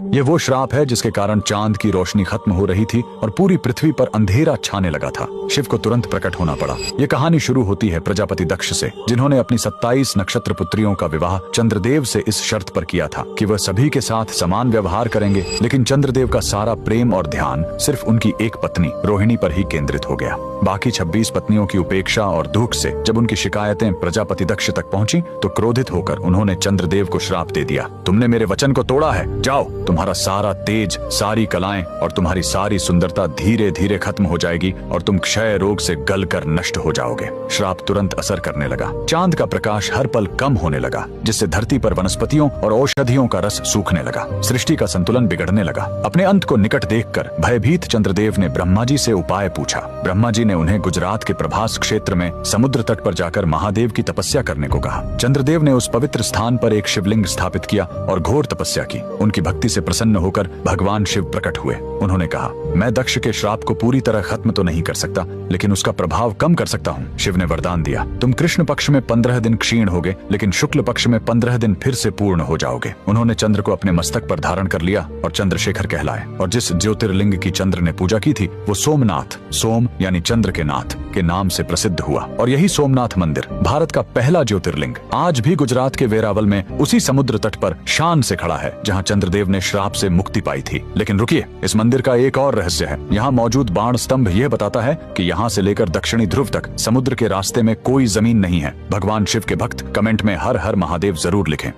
ये वो श्राप है जिसके कारण चांद की रोशनी खत्म हो रही थी और पूरी पृथ्वी पर अंधेरा छाने लगा था। शिव को तुरंत प्रकट होना पड़ा। ये कहानी शुरू होती है प्रजापति दक्ष से, जिन्होंने अपनी 27 नक्षत्र पुत्रियों का विवाह चंद्रदेव से इस शर्त पर किया था कि वह सभी के साथ समान व्यवहार करेंगे। लेकिन चंद्रदेव का सारा प्रेम और ध्यान सिर्फ उनकी एक पत्नी रोहिणी पर ही केंद्रित हो गया। बाकी 26 पत्नियों की उपेक्षा और दुख से जब उनकी शिकायतें प्रजापति दक्ष तक पहुंची तो क्रोधित होकर उन्होंने चंद्रदेव को श्राप दे दिया। तुमने मेरे वचन को तोड़ा है, जाओ, तुम्हारा सारा तेज, सारी कलाएं और तुम्हारी सारी सुंदरता धीरे धीरे खत्म हो जाएगी और तुम क्षय रोग से गलकर नष्ट हो जाओगे। श्राप तुरंत असर करने लगा। चांद का प्रकाश हर पल कम होने लगा, जिससे धरती पर वनस्पतियों और औषधियों का रस सूखने लगा। सृष्टि का संतुलन बिगड़ने लगा। अपने अंत को निकट देखकर भयभीत चंद्रदेव ने ब्रह्मा जी से उपाय पूछा। ब्रह्मा जी ने उन्हें गुजरात के प्रभास क्षेत्र में समुद्र तट पर जाकर महादेव की तपस्या करने को कहा। चंद्रदेव ने उस पवित्र स्थान पर एक शिवलिंग स्थापित किया और घोर तपस्या की। उनकी भक्ति से प्रसन्न होकर भगवान शिव प्रकट हुए। उन्होंने कहा, मैं दक्ष के श्राप को पूरी तरह खत्म तो नहीं कर सकता, लेकिन उसका प्रभाव कम कर सकता हूँ। शिव ने वरदान दिया, तुम कृष्ण पक्ष में 15 दिन क्षीण होगे, लेकिन शुक्ल पक्ष में 15 दिन फिर से पूर्ण हो जाओगे। उन्होंने चंद्र को अपने मस्तक पर धारण कर लिया और चंद्रशेखर कहलाए। और जिस ज्योतिर्लिंग की चंद्र ने पूजा की थी वो सोमनाथ, सोम यानी चंद्र के नाथ के नाम से प्रसिद्ध हुआ। और यही सोमनाथ मंदिर भारत का पहला ज्योतिर्लिंग आज भी गुजरात के वेरावल में उसी समुद्र तट पर शान से खड़ा है, जहाँ चंद्रदेव ने श्राप से मुक्ति पाई थी। लेकिन रुकिए, इस मंदिर का एक और रहस्य है। यहाँ मौजूद बाण स्तंभ यह बताता है कि यहाँ से लेकर दक्षिणी ध्रुव तक समुद्र के रास्ते में कोई जमीन नहीं है। भगवान शिव के भक्त कमेंट में हर हर महादेव जरूर लिखें।